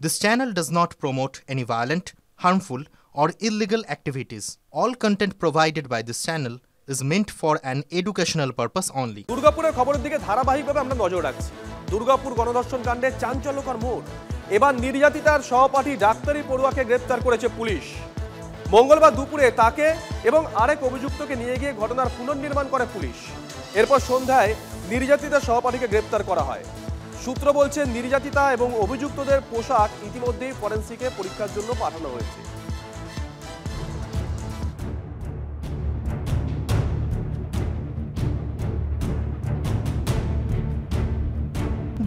This channel does not promote any violent, harmful, or illegal activities. All content provided by this channel is meant for an educational purpose only. দুর্গাপুরের খবরের দিকে ধারাবাহিকভাবে আমরা নজর রাখছি। দুর্গাপুর গণধর্ষণ কাণ্ডে চাঞ্চল্যকর মোড়। এবার নির্যাতিতার সহপাঠী ডাক্তারি পড়ুয়াকে গ্রেপ্তার করেছে পুলিশ। মঙ্গলবার দুপুরে তাকে এবং আরেক অভিযুক্তকে নিয়ে গিয়ে ঘটনার পুনর্নির্মাণ করে পুলিশ। এরপর সন্ধ্যায় নির্যাতিতার সহপাঠীকে গ্রেপ্তার করা হয়। সূত্র বলছে নির্যাতিতা এবং অভিযুক্তদের পোশাক ইতিমধ্যেই ফরেনসিকে পরীক্ষার জন্য পাঠানো হয়েছে।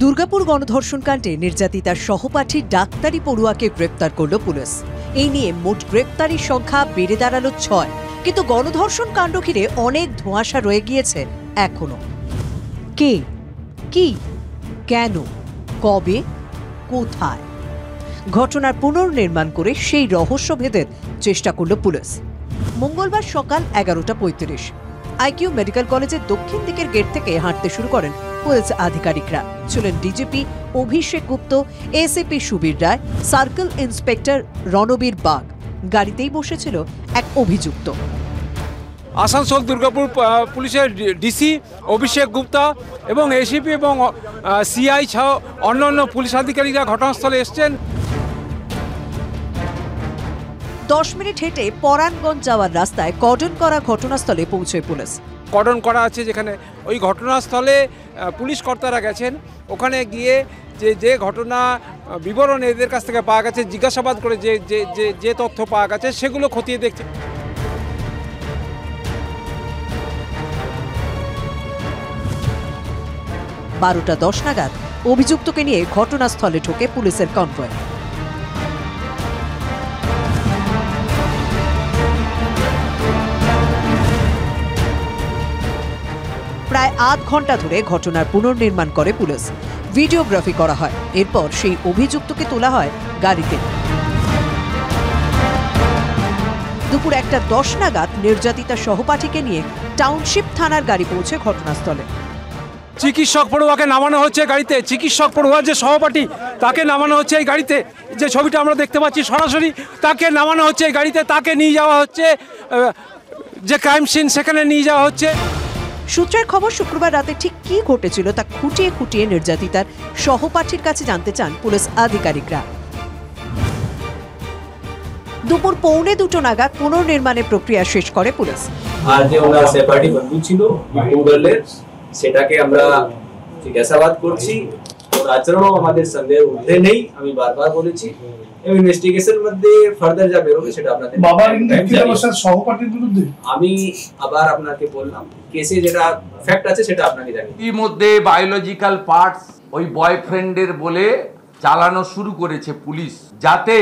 দুর্গাপুর গণধর্ষণ কাণ্ডে নির্যাতিতার সহপাঠী ডাক্তারি পড়ুয়াকে গ্রেপ্তার করল পুলিশ। এই নিয়ে মোট গ্রেপ্তারির সংখ্যা বেড়ে দাঁড়ালো ৬। কিন্তু গণধর্ষণ কাণ্ড ঘিরে অনেক ধোঁয়াশা রয়ে গিয়েছে এখনো। কে, কি, কেন, কবে, কোথায়? ঘটনার পুনর্নির্মাণ করে সেই রহস্য ভেদের চেষ্টা করল পুলিশ। মঙ্গলবার সকাল 11:35 আইকিউ মেডিকেল কলেজের দক্ষিণ দিকের গেট থেকে হাঁটতে শুরু করেন পুলিশ আধিকারিকরা। ছিলেন ডিজিপি অভিষেক গুপ্ত, এসিপি সুবীর রায়, সার্কেল ইন্সপেক্টর রণবীর বাগ। গাড়িতেই বসেছিল এক অভিযুক্ত। আসানসোল দুর্গাপুর পুলিশের ডিসি অভিষেক গুপ্তা এবং এসিপি এবং সিআই সহ অন্যান্য পুলিশ আধিকারিকরা ঘটনাস্থলে এসছেন। 10 মিনিট হেঁটে পরাণগঞ্জ যাওয়ার রাস্তায় কর্ডন করা ঘটনাস্থলে পৌঁছয় পুলিশ। কর্ডন করা আছে যেখানে ওই ঘটনাস্থলে পুলিশ কর্তারা গেছেন। ওখানে গিয়ে যে ঘটনা বিবরণ এদের কাছ থেকে পাওয়া গেছে, জিজ্ঞাসাবাদ করে যে তথ্য পাওয়া গেছে সেগুলো খতিয়ে দেখছে। বারোটা 10 নাগাদ অভিযুক্তকে নিয়ে ঘটনাস্থলে ঢোকে পুলিশের কনভয়। প্রায় আধ ঘন্টা ধরে ঘটনার পুনর্নির্মাণ করে পুলিশ। ভিডিওগ্রাফি করা হয়। এরপর সেই অভিযুক্তকে তোলা হয় গাড়িতে। দুপুর 1:10 নাগাদ নির্যাতিতা সহপাঠীকে নিয়ে টাউনশিপ থানার গাড়ি পৌঁছে ঘটনাস্থলে। চিকিৎসক পড়ুয়াকে নামানো হচ্ছে গাড়িতে। চিকিৎসক পড়ুয়ার যে সহপাঠী তাকে নামানো হচ্ছে এই গাড়িতে। যে ছবিটা আমরা দেখতে পাচ্ছি সরাসরি তাকে নামানো হচ্ছে এই গাড়িতে। তাকে নিয়ে যাওয়া হচ্ছে যে ক্রাইম সিন, সেখানে নিয়ে যাওয়া হচ্ছে। সূত্রের খবর, শুক্রবার রাতে ঠিক কি ঘটেছিল তা খুঁটিয়ে খুঁটিয়ে নির্যাতিতার সহপাঠীর কাছে জানতে চান পুলিশ আধিকারিকরা। দুপুর 1:45 নাগাদ পুনর্নির্মাণের প্রক্রিয়া শেষ করে পুলিশ। আর যে ওনার সহপাঠী বন্ধু ছিল গুগলের, সেটাকে আমরা জিজ্ঞাসাবাদ করছি। ওর আচরণও আমাদের সন্দেহের ঊর্ধ্বে নেই। আমি বারবার বলেছি ইনভেস্টিগেশন মধ্যে ফার্দার যা বেরোবে সেটা আপনাদের বাবার ইনভেস্টিগেশন সহপাঠীর বিরুদ্ধে আমি আবার আপনাকে বললাম, কেসে যেটা ফ্যাক্ট আছে সেটা আপনাকে জানিয়ে। এর মধ্যে বায়োলজিক্যাল পার্টস ওই বয়ফ্রেন্ডের বলে চালানো শুরু করেছে পুলিশ, যাতে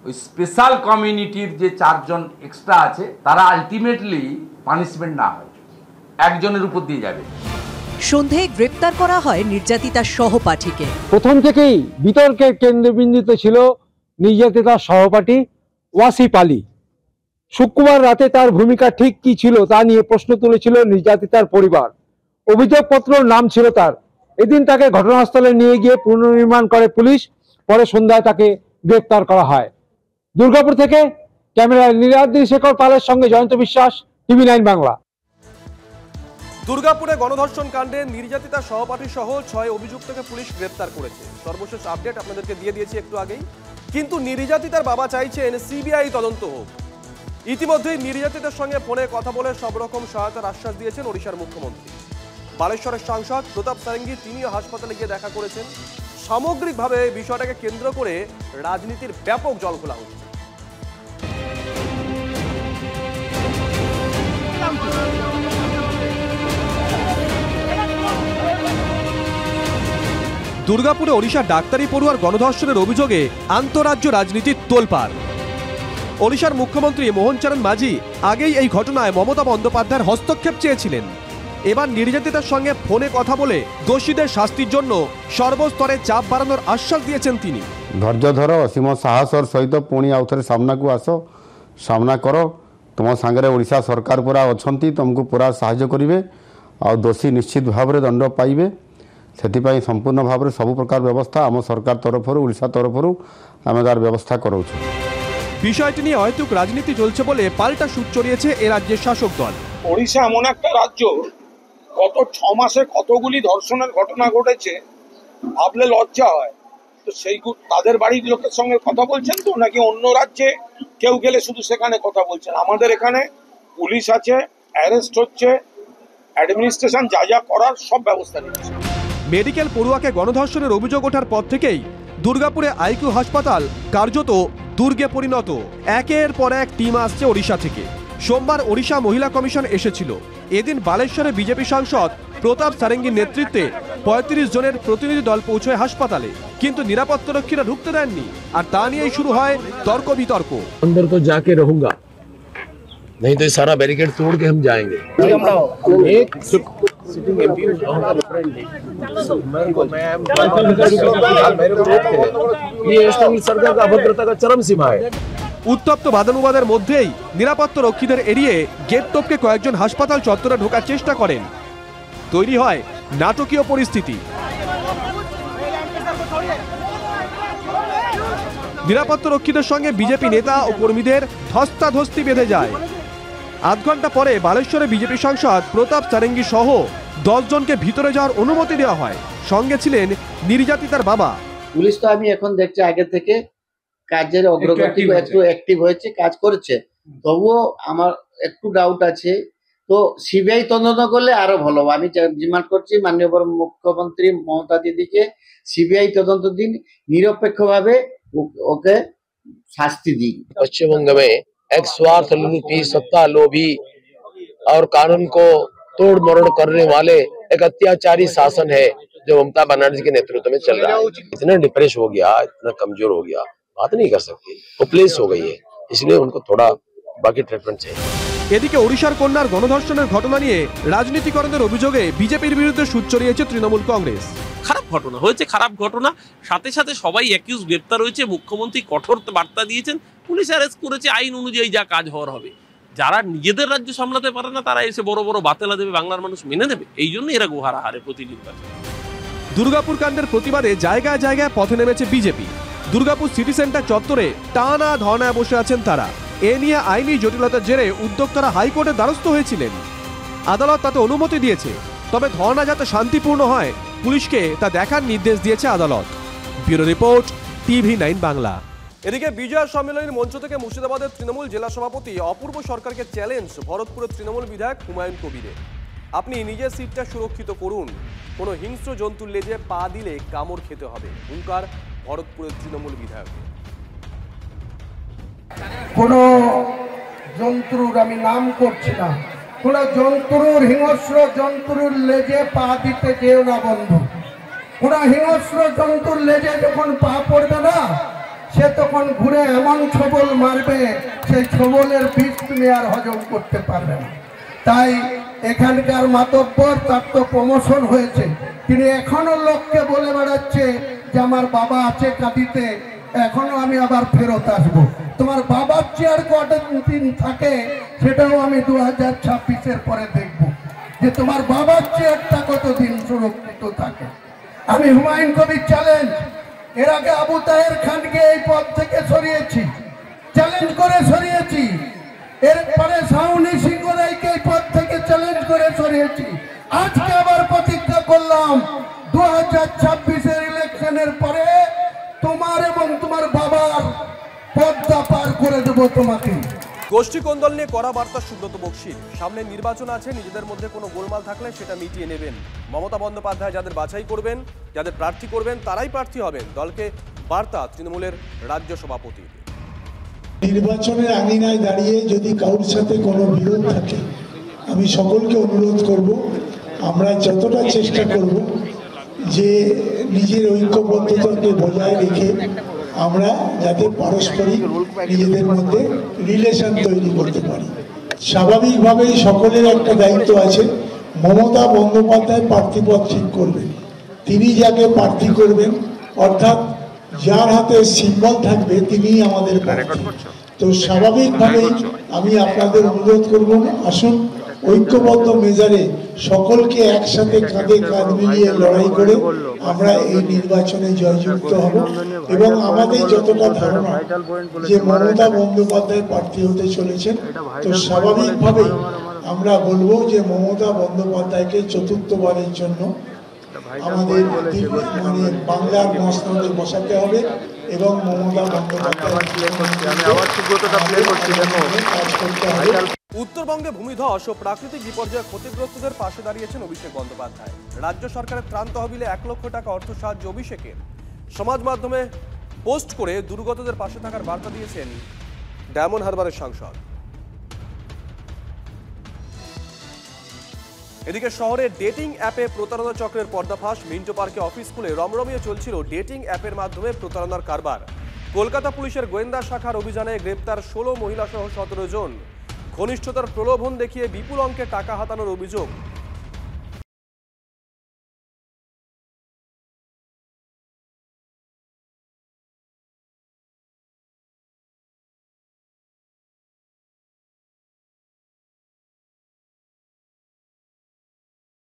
ওই স্পেশাল কমিউনিটির যে 4 জন এক্সট্রা আছে তারা আলটিমেটলি পানিশমেন্ট না হয়, একজনের উপর দিয়ে যাবে। সন্ধ্যায় গ্রেপ্তার করা হয় নির্যাতিতার সহপাঠীকে। প্রথম থেকেই বিতর্কের কেন্দ্রবিন্দুতে ছিল নির্যাতিতার সহপাঠী ওয়াসিফ আলী। শুক্রবার রাতে তার ভূমিকা ঠিক কি ছিল তা নিয়ে প্রশ্ন তুলেছিল নির্যাতিতার পরিবার। অভিযোগপত্রের নাম ছিল তার। এদিন তাকে ঘটনাস্থলে নিয়ে গিয়ে পুনর্নির্মাণ করে পুলিশ। পরে সন্ধ্যায় তাকে গ্রেপ্তার করা হয়। দুর্গাপুর থেকে ক্যামেরায় নীলাদ্রি শেখর পালের সঙ্গে জয়ন্ত বিশ্বাস, TV9 বাংলা। দুর্গাপুরে গণধর্ষণ কাণ্ডে নির্যাতিতা সহপাঠী সহ 6 অভিযুক্তকে পুলিশ গ্রেপ্তার করেছে। সর্বশেষ আপডেট আপনাদেরকে দিয়ে দিয়েছি একটু আগেই। কিন্তু নির্যাতিতার বাবা চাইছেন সিবিআই তদন্ত হোক। ইতিমধ্যেই নির্যাতিতার সঙ্গে ফোনে কথা বলে সব রকম সহায়তার আশ্বাস দিয়েছেন ওড়িশার মুখ্যমন্ত্রী। বালেশ্বরের সাংসদ প্রতাপ সারেঙ্গি তিনিও হাসপাতালে গিয়ে দেখা করেছেন। সামগ্রিকভাবে বিষয়টাকে কেন্দ্র করে রাজনীতির ব্যাপক জলঘোলা হচ্ছে। দুর্গাপুরে ওড়িশার ডাক্তারি পড়ুয়ার গণধর্ষণের অভিযোগে আন্তঃরাজ্য রাজনীতির তোলপাড়। ওড়িশার মুখ্যমন্ত্রী মোহন চরণ মাঝি আগেই এই ঘটনায় মমতা বন্দ্যোপাধ্যায়ের হস্তক্ষেপ চেয়েছিলেন। এবার নির্যাতিতার সঙ্গে ফোনে কথা বলে দোষীদের শাস্তির জন্য সর্বস্তরে চাপ বাড়ানোর আশ্বাস দিয়েছেন তিনি। ধৈর্য ধর, অসীম সাহসর সহিত পুଣି আউথরে সামনাকু আস, সামনা কর। तुम सांगे ओडिशा सरकार पूरा अच्छा तुमको पूरा साहाय्य करेंगे और दोषी निश्चित भाव में दंड पाइबे। ସେଥିପାଇଁ ସମ୍ପୂର୍ଣ୍ଣ ଭାବରେ ସବୁ ପ୍ରକାର ବ୍ୟବସ୍ଥା ଆମ ସରକାର ତରଫରୁ ଓଡ଼ିଶା তরফରୁ ଆମେ তার ব্যবস্থা করুଛୁ। বিষয়টি নিয়ে অহেতুক রাজনীতি চলছে বলে পাল্টা সুর চড়িয়েছে এ রাজ্যের শাসক দল। ওড়িশা এমন একটা রাজ্য, গত 6 মাসে কতগুলি ধর্ষণের ঘটনা ঘটেছে, ভাবলে লজ্জা হয়। তো সেই তাদের বাড়ির লোকের সঙ্গে কথা বলছেন তো, নাকি অন্য রাজ্যে কেউ গেলে শুধু সেখানে কথা বলছেন? আমাদের এখানে পুলিশ আছে, অ্যারেস্ট হচ্ছে, অ্যাডমিনিস্ট্রেশন যা যা করার সব ব্যবস্থা নিচ্ছে। মেডিকেল পড়ুয়াকে গণধর্ষণের অভিযোগ ওঠার পর থেকেই দুর্গাপুরে আইকিউ হাসপাতাল কার্যত দুর্গে পরিণত। একের পর এক টিম আসছে ওড়িশা থেকে। সোমবার ওড়িশা মহিলা কমিশন এসেছিল। এদিন বালেশ্বরে বিজেপি সাংসদ প্রতাপ সারেঙ্গীর নেতৃত্বে 35 জনের প্রতিনিধি দল পৌঁছয় হাসপাতালে, কিন্তু নিরাপত্তারক্ষীরা ঢুকতে দেননি। আর তা নিয়েই শুরু হয় তর্ক বিতর্ক। अंदर तो जाके रहूंगा, नहीं तो सारा बैरिकेड तोड़ के हम जाएंगे। एक सिटिंग एमपी ये सरकार का अभद्रता का चरम सीमा है। উত্তপ্ত বাদানুবাদের মধ্যেই নিরাপত্তা রক্ষীদের এড়িয়ে গেট টপকে কয়েকজন হাসপাতাল চত্বরে ঢোকার চেষ্টা করেন। তৈরি হয় নাটকীয় পরিস্থিতি। নিরাপত্তা রক্ষীদের সঙ্গে বিজেপি নেতা ও কর্মীদের ধস্তাধস্তি বেঁধে যায়। আধ ঘন্টা পরে বালেশ্বরে বিজেপি সাংসদ প্রতাপ সারেঙ্গী সহ 10 জনকে ভিতরে যাওয়ার অনুমতি দেওয়া হয়। সঙ্গে ছিলেন নির্যাতিতার বাবা। পুলিশ তো আমি এখন দেখছি আগে থেকে কাজের অগ্রগতি একটু অ্যাক্টিভ হয়েছে, কাজ করছে। তবুও আমার একটু ডাউট আছে, তো সিবিআই তদন্ত করলে আরো ভালো। আমি ডিমান্ড করছি মাননীয় মুখ্যমন্ত্রী মমতা দিদিকে সিবিআই তদন্ত দিন, নিরপেক্ষভাবে ওকে শাস্তি দিন। पश्चिम बंग में एक स्वार्थ लुपी, सत्ता लोभी और कानून को तोड़ मरोड़ करने वाले एक अत्याचारी शासन है जो ममता बनर्जी के नेतृत्व में चल रहा है। इतना डिप्रेस हो गया, इतना कमजोर हो गया, बात नहीं कर सकती, होपलेस हो गई है। इसलिए उनको थोड़ा बाकी ट्रीटमेंट चाहिए। এদিকে ওড়িশার কন্যার গণধর্ষণের ঘটনা নিয়ে রাজনীতিকরণের অভিযোগে বিজেপির বিরুদ্ধে সুর চড়িয়েছে তৃণমূল কংগ্রেস। খারাপ ঘটনা হয়েছে, খারাপ ঘটনা। সাথে সাথে সবাই অ্যাকিউজ গ্রেপ্তার হয়েছে। মুখ্যমন্ত্রী কঠোর বার্তা দিয়েছেন, পুলিশ অ্যারেস্ট করেছে, আইন অনুযায়ী যা কাজ হওয়ার হবে। যারা নিজেদের রাজ্য সামলাতে পারে না তারা এসে বড় বড় বাতেলা দেবে, বাংলার মানুষ মেনে নেবে? এই জন্য এরা গোহারা হারে প্রতিদিন। দুর্গাপুর কাণ্ডের প্রতিবাদে জায়গায় জায়গায় পথে নেমেছে বিজেপি। দুর্গাপুর সিটি সেন্টার চত্বরে টানা ধর্নায় বসে আছেন তারা। এ নিয়ে আইনি জটিলতার জেরে উদ্যোক্তারা হাইকোর্টের দ্বারস্থ হয়েছিলেন। আদালত তাতে অনুমতি দিয়েছে, তবে ধর্না যাতে শান্তিপূর্ণ হয় পুলিশকে তা দেখার নির্দেশ দিয়েছে আদালত। Bureau report, TV9 Bangla. এদিকে বিজয় সম্মেলনের মঞ্চ থেকে মুর্শিদাবাদের তৃণমূল জেলা সভাপতি অপূর্ব সরকারকে চ্যালেঞ্জ ভরতপুরের তৃণমূল বিধায়ক হুমায়ুন কবিরের। আপনি নিজের সিটটা সুরক্ষিত করুন, কোনো হিংস্র জন্তুর লেজে পা দিলে কামড় খেতে হবে, হুঙ্কার ভরতপুরের তৃণমূল বিধায়ক। কোন জন্তুর আমি নাম করছি না, কোন জন্তুর হিংস্র জন্তুর লেজে পা দিতে যেও না বন্ধু। কোন হিংস্র জন্তুর লেজে যখন পা পড়বে না, সে তখন ঘুরে এমন ছবল মারবে, সেই ছবলের বিষ তুমি আর হজম করতে পারবে না। তাই এখানকার মাতব্বর, তার তো প্রমোশন হয়েছে, তিনি এখনো লোককে বলে বেড়াচ্ছে যে আমার বাবা আছে কাঁদিতে, এখনো আমি আবার ফেরত আসবো। তোমার বাবার চেয়ার কত দিন থাকে সেটাও আমি 2026-এর পরে দেখব, যে তোমার বাবার চেয়ারটা কতদিন সুরক্ষিত থাকে। আমি হুমায়ুন কবির চ্যালেঞ্জ, এর আগে আবু তাহের খানকে এই পদ থেকে সরিয়েছি, চ্যালেঞ্জ করে সরিয়েছি। এরপরে শাওনি সিংহ রায়কে এই পদ থেকে চ্যালেঞ্জ করে সরিয়েছি। আজকে আবার প্রতিজ্ঞা করলাম 2026-এর ইলেকশনের পরে তোমার এবং তোমার বাবার পদ্মা পার করে দেবো তোমাকে। গোষ্ঠী কোন্দল নিয়ে কড়া বার্তা সুব্রত বক্সির। সামনে নির্বাচন আছে, নিজেদের মধ্যে কোনো গোলমাল থাকলে সেটা মিটিয়ে নেবেন। মমতা বন্দ্যোপাধ্যায় যাদের বাছাই করবেন, যাদের প্রার্থী করবেন তারাই প্রার্থী হবেন, দলকে বার্তা তৃণমূলের রাজ্য সভাপতি। নির্বাচনের আঙিনায় দাঁড়িয়ে যদি কারোর সাথে কোনো বিরোধ থাকে, আমি সকলকে অনুরোধ করব, আমরা যতটা চেষ্টা করব যে নিজের ঐক্যবদ্ধতাকে বজায় রেখে আমরা যাতে পারস্পরিক নিজেদের মধ্যে রিলেশন তৈরি করতে পারি। স্বাভাবিকভাবেই সকলের একটা দায়িত্ব আছে। মমতা বন্দ্যোপাধ্যায় প্রার্থীপদ ঠিক করবেন, তিনি যাকে প্রার্থী করবেন, অর্থাৎ যার হাতে সিম্বল থাকবে তিনিই আমাদের প্রার্থী। তো স্বাভাবিকভাবেই আমি আপনাদের অনুরোধ করব, আসুন ঐক্যবদ্ধ মেজারে সকলকে একসাথে কাঁধে কাঁধ মিলিয়ে লড়াই করে আমরা এই নির্বাচনে জয়যুক্ত হব। এবং আমাদের যতটা ধারণা যে মমতা বন্দ্যোপাধ্যায় প্রার্থী হতে চলেছেন, তো স্বাভাবিকভাবেই আমরা বলবো যে মমতা বন্দ্যোপাধ্যায়কে চতুর্থবারের জন্য আমাদের মানে বাংলার মসনদে বসাতে হবে এবং মমতা বন্দ্যোপাধ্যায়। উত্তরবঙ্গে ভূমিধস ও প্রাকৃতিক বিপর্যয়ে ক্ষতিগ্রস্তদের পাশে দাঁড়িয়েছেন অভিষেক বন্দ্যোপাধ্যায়। রাজ্য সরকারের ত্রাণ তহবিলে 1 লক্ষ টাকা অর্থ সাহায্য অভিষেকের। সমাজ মাধ্যমে পোস্ট করে দুর্গতদের পাশে থাকার বার্তা দিয়েছেন ডায়মন্ড হারবারের সাংসদ। এদিকে শহরে ডেটিং অ্যাপে প্রতারণা চক্রের পর্দাফাঁস। মিন্টো পার্কে অফিস খুলে রমরমিয়ে চলছিল ডেটিং অ্যাপের মাধ্যমে প্রতারণার কারবার। কলকাতা পুলিশের গোয়েন্দা শাখার অভিযানে গ্রেপ্তার 16 মহিলা সহ 17 জন। ঘনিষ্ঠতার প্রলোভন দেখিয়ে বিপুল অঙ্কের টাকা হাতানোর অভিযোগ।